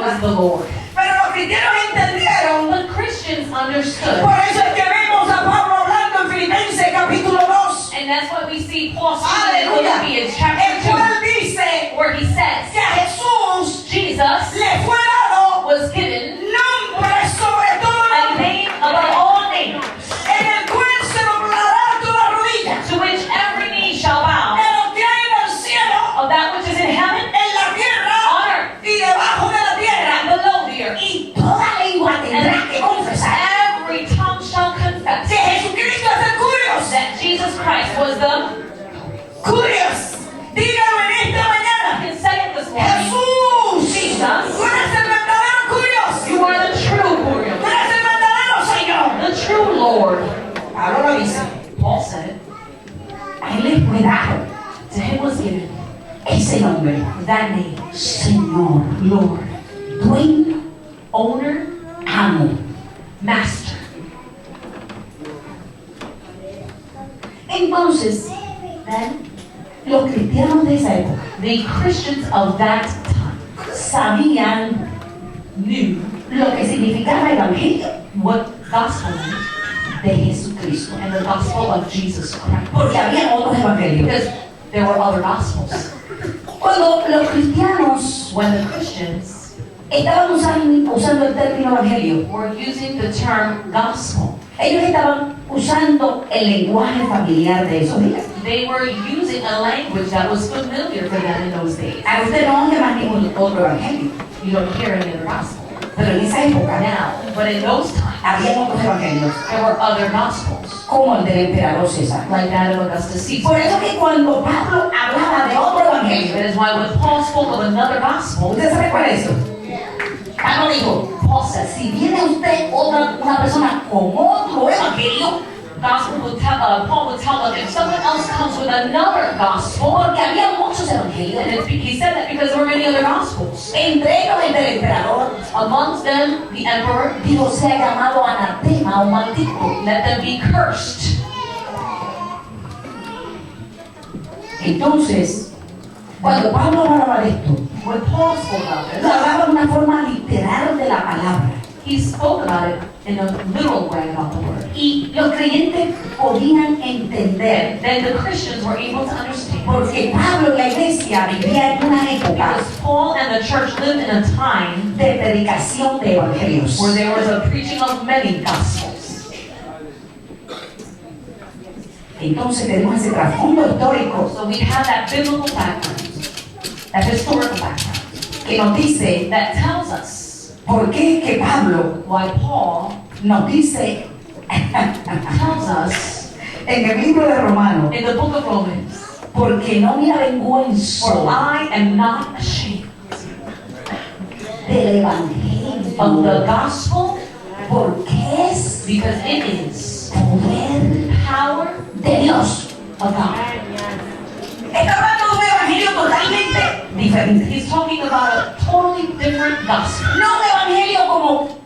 was the Lord. Pero los cristianos entendieron. But Christians understood. Por eso es que vemos a Pablo hablando en Filipenses capítulo 2. And that's what we see Paul speaking in Philippians El chapter cual dice 2, where he says, que a Jesús Jesus le fue dado was given nombre sobre todo a nombre, name above all names, en el cual se doblará toda rodilla, to which every knee shall bow, de lo que hay en el cielo, of that which is in heaven, en la tierra on earth, y debajo de la tierra, and below the earth. y toda lengua tendrá que confesar Every tongue shall confess que Jesucristo es el Curios. that Jesus Christ was the Curios, dígalo en esta mañana. You can say it this morning. Jesús, Jesus, tú eres el verdadero Curios. you are the true Tú Curios, eres el verdadero Señor. the true Lord. Pablo lo dice. Paul said it. A él le fue dado To him was given ese nombre. that name, Señor, Lord, dueño, owner, amo. master. Entonces, Then los cristianos de esa época the Christians of that time sabían knew lo que significaba el Evangelio what gospel meant de Jesucristo. and the gospel of Jesus Christ. Porque había otros evangelios. Because there were other gospels. Cuando los cristianos When the Christians estaban usando el término evangelio, were using the term gospel, ellos estaban usando el lenguaje familiar de esos días. they were using a language that was familiar for them in those days. A usted no oye más ningún otro evangelio, You don't hear any other gospel pero en esa época now, but in those times había otros evangelios, there were other gospels, como el del emperador César. like that of Augustus Caesar. Por eso que cuando Pablo hablaba de otro evangelio, That is why when Paul spoke of another gospel, ¿usted sabe cuál es eso? Pablo dijo, Paul says, si viene usted una persona con otro evangelio, Paul would tell them if someone else comes with another gospel, porque había muchos evangelios, and he said that because there were many other gospels. entre ellos el del emperador, Amongst them, the emperor, Dios sea llamado anatema o maldito. let them be cursed. Entonces, cuando Pablo hablaba de esto, When Paul spoke about lo this, hablaba de una forma literal de la palabra. he spoke about it in a literal way about the word. Y los creyentes podían entender, And then the Christians were able to understand. porque Pablo y la iglesia vivía en una época Because Paul and the church lived in a time de predicación de evangelios. where there was a preaching of many gospels. Entonces tenemos ese trasfondo histórico So we have that biblical background, that historical background, que nos dice that tells us por qué que Pablo why Paul nos dice tells us en el libro de Romanos, in the book of Romans, porque no me for avergüenzo I am not ashamed del of evangelio, the gospel, porque es because it is poder power de Dios. of God. Está hablando de un evangelio totalmente diferente. He's talking about a totally different gospel. No un evangelio como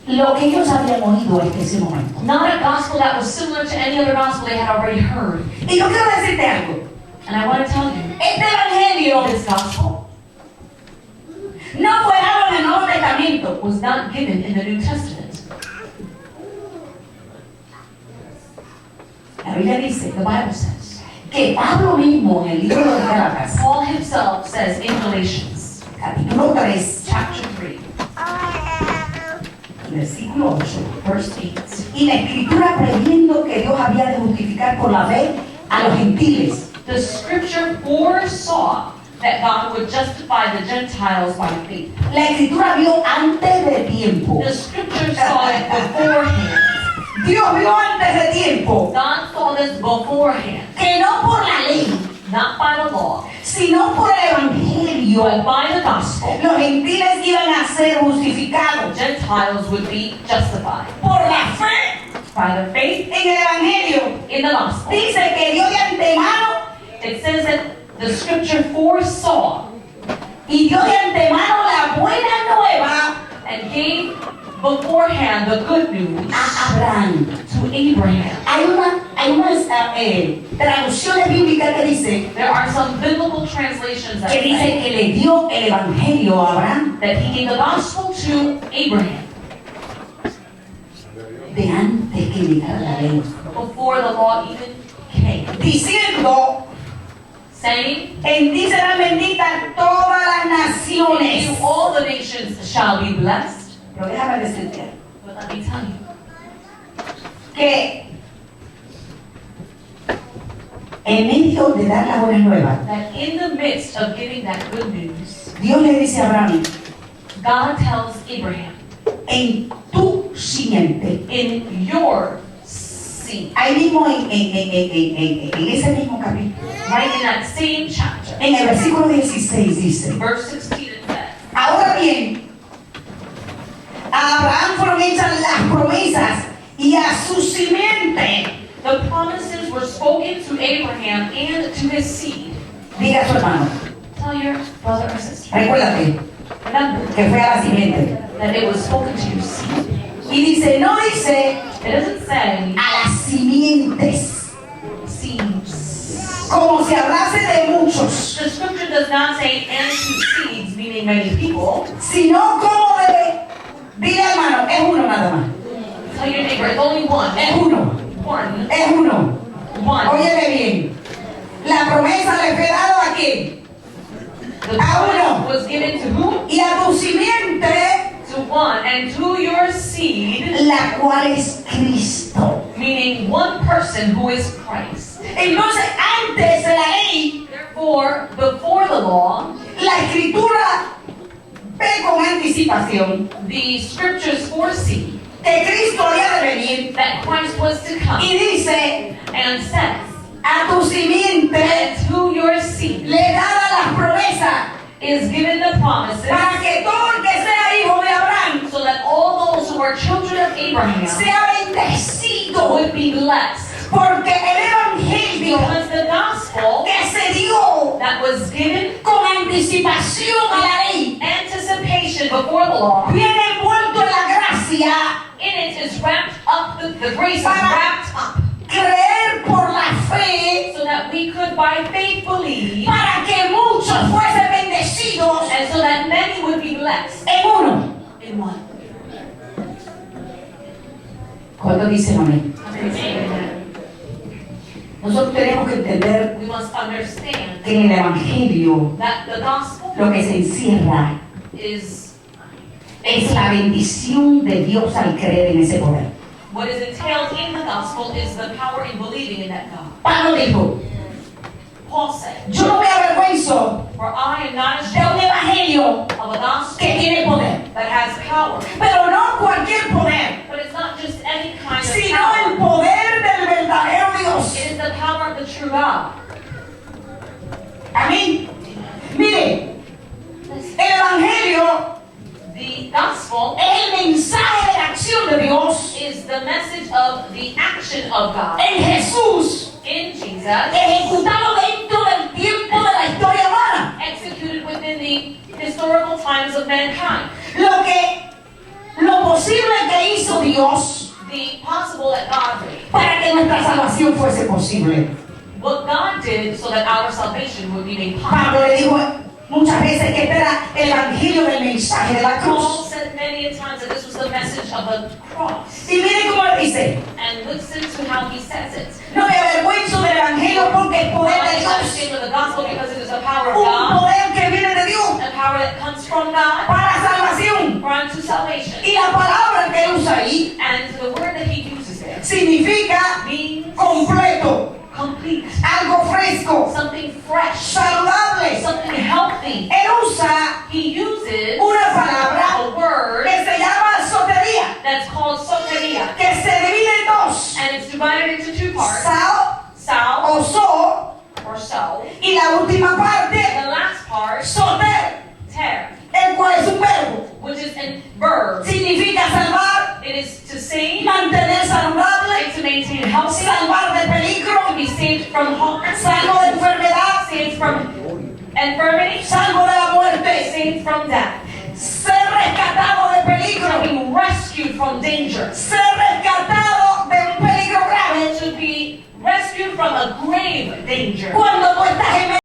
lo que ellos habían oído hasta ese momento. Not a gospel that was similar to any other gospel they had already heard. Y yo quiero decirte algo. And I want to tell you, Este evangelio this gospel no fue dado en el Nuevo Testamento. was not given in the New Testament. La Biblia dice The Bible says, que Pablo mismo en el libro de los Gálatas, Paul himself says in Galatians, capítulo 3, chapter 3, versículo 8. verse 8. Y la escritura previendo que Dios había de justificar por la fe a los gentiles. The scripture foresaw that God would justify the Gentiles by faith. La escritura vio antes de tiempo. The scripture saw it beforehand. Dios vio antes de tiempo God saw this beforehand, que no por la ley, not by the law, sino por el evangelio, but by the gospel. los gentiles iban a ser justificados Gentiles would be justified por la fe by the faith en el evangelio. in the gospel. Dice que Dios de antemano It says that the scripture foresaw y dio de antemano la buena nueva and gave beforehand the good news a Abraham. to Abraham. Hay unas traducciones bíblicas que dice There are some biblical translations that que dice say que le dio el evangelio a Abraham that he gave the gospel to Abraham de antes que llegara la ley, before the law even came, diciendo: saying, en ti serán benditas todas las "In naciones. you all the nations shall be blessed." Pero déjame decirte But let me tell you que en medio de dar la buena nueva, that in the midst of giving that good news, Dios le dice a Abraham: God tells Abraham, en tu simiente. in your seed, Ahí mismo en ese mismo capítulo, right in that same chapter, en el versículo 16 dice: verse 16 it says, ahora bien, a Abraham fueron hechas las promesas y a su simiente. the promises were spoken to Abraham and to his seed. Diga a su hermano, Tell your brother or sister, recuérdate remember que fue a la simiente. that it was spoken to your seed. Y dice, no dice It doesn't say a las simientes, seeds. como si hablase de muchos, The scripture does not say and to seeds, meaning many people. sino como de, dile hermano, es uno nada más, Tell your neighbor, it's only one. es uno, One. es uno. One. Óyeme bien, la promesa le fue dado a quién, The a uno, promise was given to who? y a tu simiente, To one. And to your seed, la cual es Cristo. meaning one person who is Christ. Entonces, antes de la ley, Therefore, before the law, la escritura ve con anticipación the scriptures foresee que Cristo había de venir that Christ was to come, y dice, and says, a tu simiente and to your seed le dada las promesas is given the promises, para que todo el que sea hijo de Abraham so that all those who are children of Abraham sea bendecido, would be blessed. porque el evangelio Because the gospel que se dio that was given con anticipación a la ley anticipation before the law, viene envuelto en la gracia, in it is wrapped up, the grace is wrapped up, creer por la fe, so that we could by faith believe, para que muchos fuesen bendecidos and so that many would be blessed en uno. in one. ¿Cuánto dicen amén? Amen. Nosotros tenemos que entender We must understand que en el evangelio that the gospel lo que se encierra is es la bendición de Dios al creer en ese poder. what is entailed in the gospel is the power in believing in that God. Pablo dijo, Paul said, yo no me avergüenzo "For I am not de ashamed un evangelio of a gospel que tiene poder, that has power." pero no cualquier poder, But it's not just any kind of sino el power. poder del verdadero Dios. It is the power of the true God. Amén. Mire, el evangelio The gospel es el mensaje de la acción de Dios is the message of the action of God en Jesús, in Jesus, ejecutado dentro del tiempo de la historia humana. executed within the historical times of mankind. Lo posible que hizo Dios The possible that God did. para que nuestra salvación fuese posible. What God did so that our salvation would be made Pablo possible. le dijo muchas veces que este era el evangelio del mensaje de la Paul cruz. said many a times that this was the message of the cross. Y mire cómo le dice, And listen to how he says it. no me avergüenzo del evangelio porque es poder de I'm not Dios, ashamed of the gospel because it is the power of un God, poder que viene de Dios a power that comes from God para salvación. for unto salvation. Y la palabra que usa ahí And the word that he uses there significa means completo, complete, algo fresco, something fresh, saludable. something healthy. Él usa He uses una palabra a word que se llama sotería, that's called soteria, que se divide en dos, and it's divided into two parts, sal sal o so, or so, y la última and parte, the last part, soter, ter, el cual es un verbo. which is a verb. Significa salvar, It is to save mantener saludable, and to maintain healthy, salvar de peligro, to be saved from harm, salvo de enfermedad, saved from infirmity, salvo de la muerte, saved from death, ser rescatado de peligro, to be rescued from danger, ser rescatado de un peligro grave. to be rescued from a grave danger. Cuando tú estás en